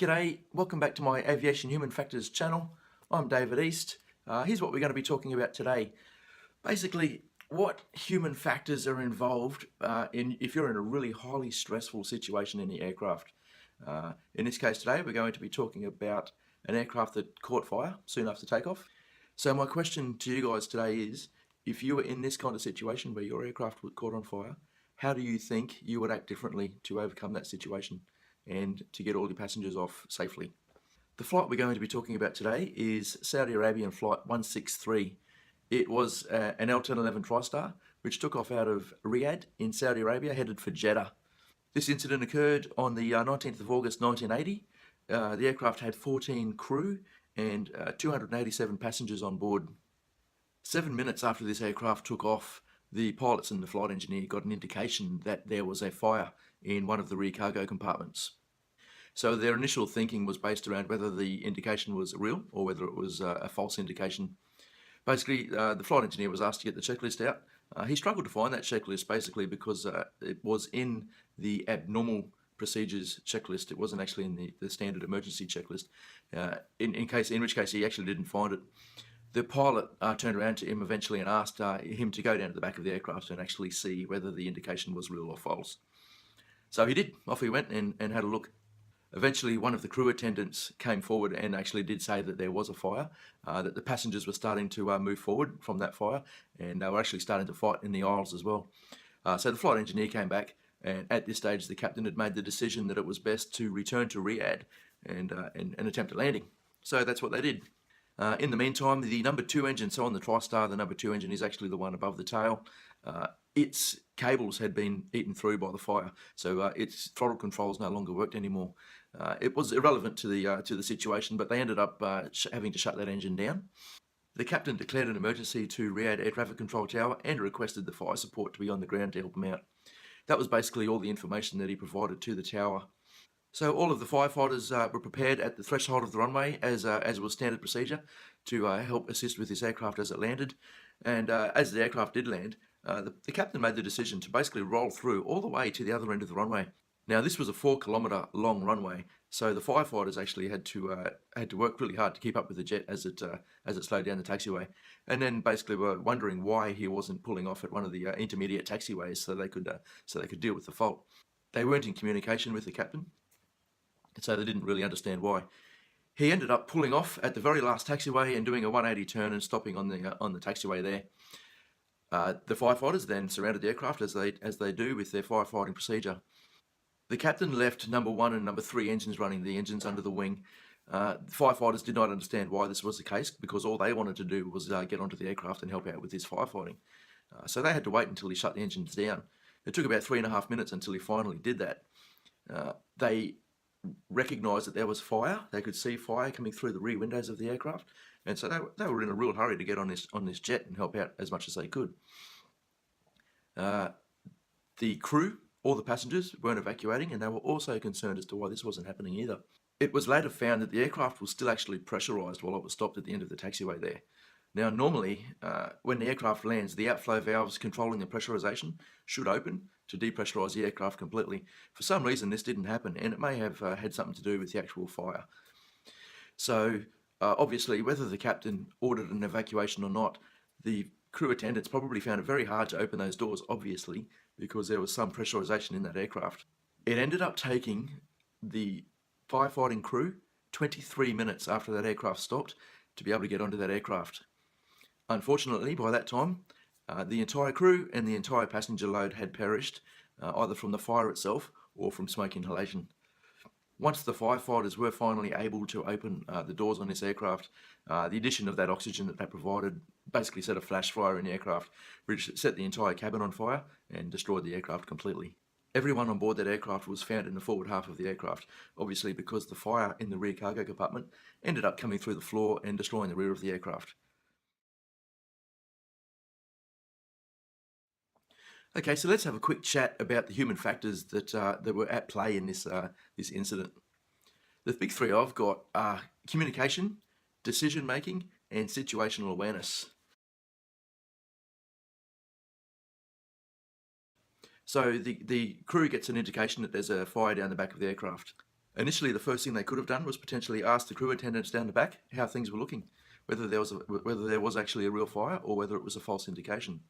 G'day, welcome back to my Aviation Human Factors channel. I'm David East. Here's what we're going to be talking about today. Basically, what human factors are involved if you're in a really highly stressful situation in the aircraft. In this case today, we're going to be talking about an aircraft that caught fire soon after takeoff. So my question to you guys today is, if you were in this kind of situation where your aircraft was caught on fire, how do you think you would act differently to overcome that situation and to get all your passengers off safely? The flight we're going to be talking about today is Saudi Arabian Flight 163. It was an L1011 TriStar which took off out of Riyadh in Saudi Arabia, headed for Jeddah. This incident occurred on the 19th of August 1980. The aircraft had 14 crew and 287 passengers on board. 7 minutes after this aircraft took off, the pilots and the flight engineer got an indication that there was a fire in one of the rear cargo compartments. So their initial thinking was based around whether the indication was real or whether it was a false indication. Basically, the flight engineer was asked to get the checklist out. He struggled to find that checklist basically because it was in the abnormal procedures checklist. It wasn't actually in the standard emergency checklist, in which case he actually didn't find it. The pilot turned around to him eventually and asked him to go down to the back of the aircraft and actually see whether the indication was real or false. So he did. Off he went and had a look. Eventually, one of the crew attendants came forward and actually did say that there was a fire, that the passengers were starting to move forward from that fire, and they were actually starting to fight in the aisles as well. So the flight engineer came back, and at this stage the captain had made the decision that it was best to return to Riyadh and attempt a landing. So that's what they did. In the meantime, the number 2 engine, so on the TriStar, the number 2 engine is actually the one above the tail. Its cables had been eaten through by the fire, so its throttle controls no longer worked anymore. It was irrelevant to the situation, but they ended up having to shut that engine down. The captain declared an emergency to Riyadh Air Traffic Control Tower and requested the fire support to be on the ground to help him out. That was basically all the information that he provided to the tower. So all of the firefighters were prepared at the threshold of the runway, as was standard procedure, to help assist with this aircraft as it landed. And as the aircraft did land, the captain made the decision to basically roll through all the way to the other end of the runway. Now this was a 4-kilometre long runway, so the firefighters actually had to work really hard to keep up with the jet as it slowed down the taxiway, and then basically were wondering why he wasn't pulling off at one of the intermediate taxiways so they could deal with the fault. They weren't in communication with the captain, so they didn't really understand why. He ended up pulling off at the very last taxiway and doing a 180 turn and stopping on the taxiway there. The firefighters then surrounded the aircraft as they do with their firefighting procedure. The captain left number 1 and number 3 engines running, the engines under the wing. The firefighters did not understand why this was the case, because all they wanted to do was get onto the aircraft and help out with his firefighting. So they had to wait until he shut the engines down. It took about 3.5 minutes until he finally did that. They recognised that there was fire. They could see fire coming through the rear windows of the aircraft, and so they were in a real hurry to get on this jet and help out as much as they could. The crew, all the passengers, weren't evacuating, and they were also concerned as to why this wasn't happening either. It was later found that the aircraft was still actually pressurised while it was stopped at the end of the taxiway there. Now normally, when the aircraft lands, the outflow valves controlling the pressurisation should open to depressurise the aircraft completely. For some reason this didn't happen, and it may have had something to do with the actual fire. So obviously, whether the captain ordered an evacuation or not, the crew attendants probably found it very hard to open those doors, obviously, because there was some pressurisation in that aircraft. It ended up taking the firefighting crew 23 minutes after that aircraft stopped to be able to get onto that aircraft. Unfortunately, by that time, the entire crew and the entire passenger load had perished, either from the fire itself or from smoke inhalation. Once the firefighters were finally able to open the doors on this aircraft, the addition of that oxygen that they provided basically set a flash fire in the aircraft, which set the entire cabin on fire and destroyed the aircraft completely. Everyone on board that aircraft was found in the forward half of the aircraft, obviously because the fire in the rear cargo compartment ended up coming through the floor and destroying the rear of the aircraft. Okay, so let's have a quick chat about the human factors that were at play in this incident. The big 3 I've got are communication, decision making, and situational awareness. So the crew gets an indication that there's a fire down the back of the aircraft. Initially, the first thing they could have done was potentially ask the crew attendants down the back how things were looking, whether there was actually a real fire or whether it was a false indication.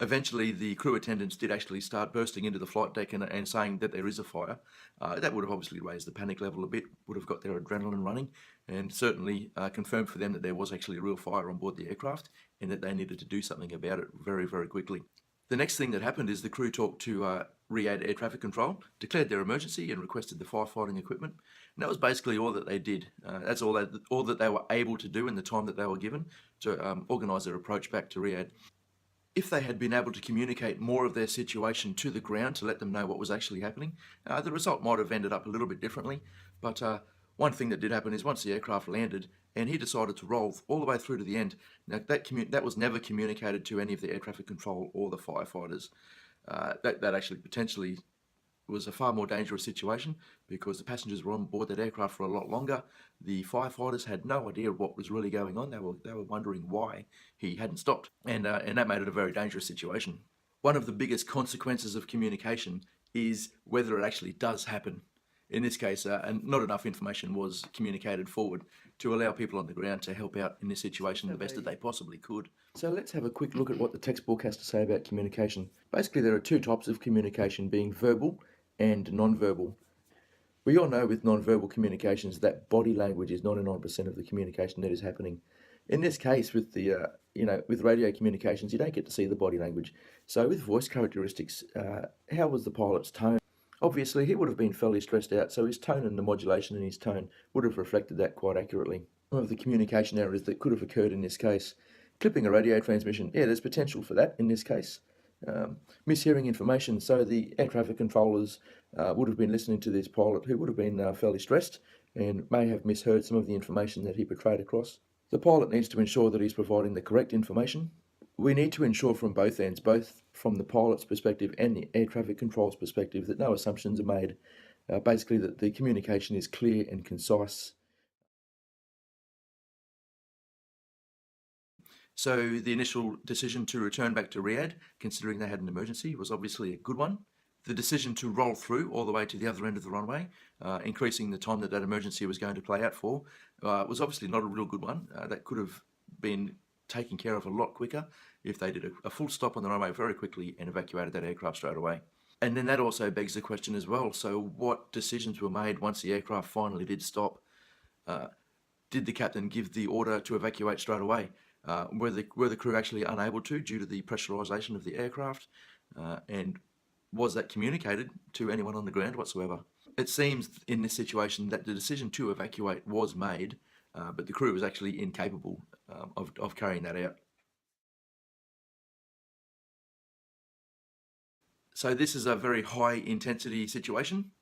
Eventually, the crew attendants did actually start bursting into the flight deck and saying that there is a fire. That would have obviously raised the panic level a bit, would have got their adrenaline running, and certainly confirmed for them that there was actually a real fire on board the aircraft and that they needed to do something about it very, very quickly. The next thing that happened is the crew talked to Riyadh Air Traffic Control, declared their emergency and requested the firefighting equipment. And that was basically all that they did. That's all that they were able to do in the time that they were given to organise their approach back to Riyadh. If they had been able to communicate more of their situation to the ground to let them know what was actually happening, the result might have ended up a little bit differently. But one thing that did happen is once the aircraft landed and he decided to roll all the way through to the end, now that was never communicated to any of the air traffic control or the firefighters. That actually potentially was a far more dangerous situation because the passengers were on board that aircraft for a lot longer. The firefighters had no idea what was really going on. They were wondering why he hadn't stopped, and that made it a very dangerous situation. One of the biggest consequences of communication is whether it actually does happen. In this case, and not enough information was communicated forward to allow people on the ground to help out in this situation the best that they possibly could. So let's have a quick look at what the textbook has to say about communication. Basically, there are two types of communication, being verbal and non-verbal. We all know with non-verbal communications that body language is 99% of the communication that is happening. In this case, with the with radio communications, you don't get to see the body language. So with voice characteristics, how was the pilot's tone? Obviously, he would have been fairly stressed out, so his tone and the modulation in his tone would have reflected that quite accurately. One of the communication errors that could have occurred in this case, clipping a radio transmission, yeah, there's potential for that in this case. Mishearing information, so the air traffic controllers would have been listening to this pilot who would have been fairly stressed and may have misheard some of the information that he portrayed across. The pilot needs to ensure that he's providing the correct information. We need to ensure from both ends, both from the pilot's perspective and the air traffic control's perspective, that no assumptions are made. Basically, that the communication is clear and concise. So the initial decision to return back to Riyadh, considering they had an emergency, was obviously a good one. The decision to roll through all the way to the other end of the runway, increasing the time that emergency was going to play out for, was obviously not a real good one. That could have been taken care of a lot quicker if they did a full stop on the runway very quickly and evacuated that aircraft straight away. And then that also begs the question as well, so what decisions were made once the aircraft finally did stop? Did the captain give the order to evacuate straight away? Were the crew actually unable to due to the pressurisation of the aircraft? And was that communicated to anyone on the ground whatsoever? It seems in this situation that the decision to evacuate was made, but the crew was actually incapable of carrying that out. So this is a very high intensity situation,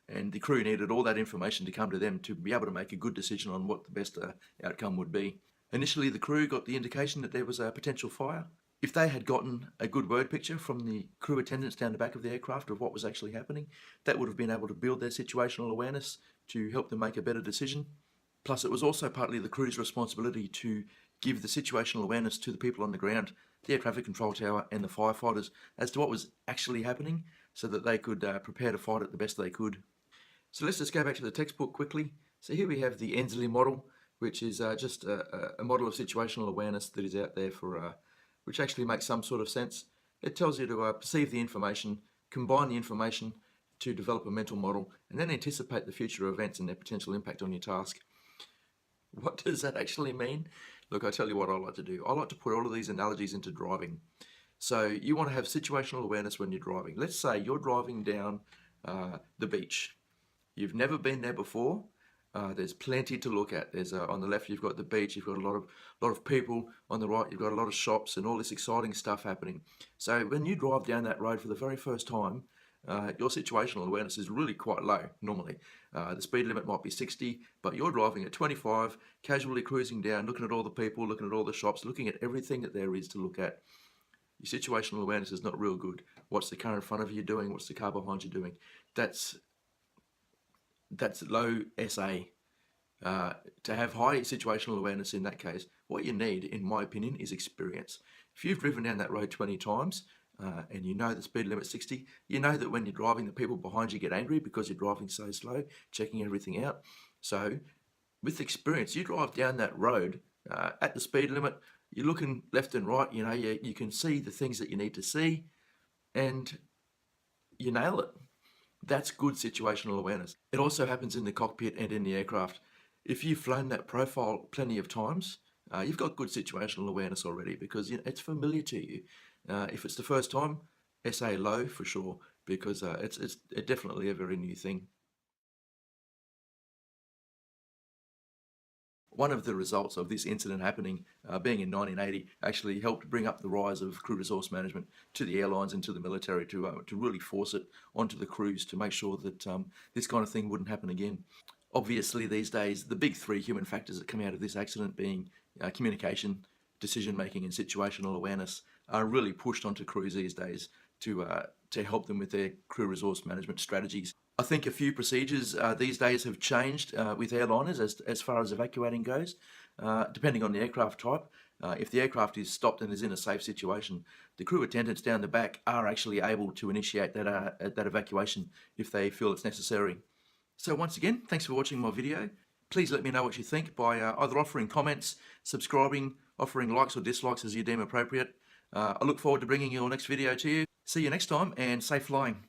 and the crew needed all that information to come to them to be able to make a good decision on what the best outcome would be. Initially, the crew got the indication that there was a potential fire. If they had gotten a good word picture from the crew attendants down the back of the aircraft of what was actually happening, that would have been able to build their situational awareness to help them make a better decision. Plus, it was also partly the crew's responsibility to give the situational awareness to the people on the ground, the air traffic control tower and the firefighters, as to what was actually happening so that they could prepare to fight it the best they could. So let's just go back to the textbook quickly. So here we have the Ensley model, which is just a model of situational awareness that is out there for which actually makes some sort of sense. It tells you to perceive the information, combine the information to develop a mental model, and then anticipate the future events and their potential impact on your task. What does that actually mean? Look, I tell you what I like to do. I like to put all of these analogies into driving. So you want to have situational awareness when you're driving. Let's say you're driving down the beach. You've never been there before. There's plenty to look at. There's on the left you've got the beach, you've got a lot of people. On the right you've got a lot of shops and all this exciting stuff happening. So when you drive down that road for the very first time, your situational awareness is really quite low normally. The speed limit might be 60, but you're driving at 25, casually cruising down, looking at all the people, looking at all the shops, looking at everything that there is to look at. Your situational awareness is not real good. What's the car in front of you doing? What's the car behind you doing? That's low SA. To have high situational awareness in that case, what you need, in my opinion, is experience. If you've driven down that road 20 times, and you know the speed limit's 60, you know that when you're driving, the people behind you get angry because you're driving so slow, checking everything out. So with experience, you drive down that road at the speed limit, you're looking left and right, you know, you can see the things that you need to see, and you nail it. That's good situational awareness. It also happens in the cockpit and in the aircraft. If you've flown that profile plenty of times, you've got good situational awareness already because it's familiar to you. If it's the first time, SA low for sure, because it's definitely a very new thing. One of the results of this incident happening, being in 1980, actually helped bring up the rise of crew resource management to the airlines and to the military to really force it onto the crews to make sure that this kind of thing wouldn't happen again. Obviously, these days, the big three human factors that come out of this accident being communication, decision making, and situational awareness are really pushed onto crews these days to help them with their crew resource management strategies. I think a few procedures these days have changed with airliners as far as evacuating goes, depending on the aircraft type. If the aircraft is stopped and is in a safe situation, the crew attendants down the back are actually able to initiate that evacuation if they feel it's necessary. So once again, thanks for watching my video. Please let me know what you think by either offering comments, subscribing, offering likes or dislikes as you deem appropriate. I look forward to bringing your next video to you. See you next time, and safe flying.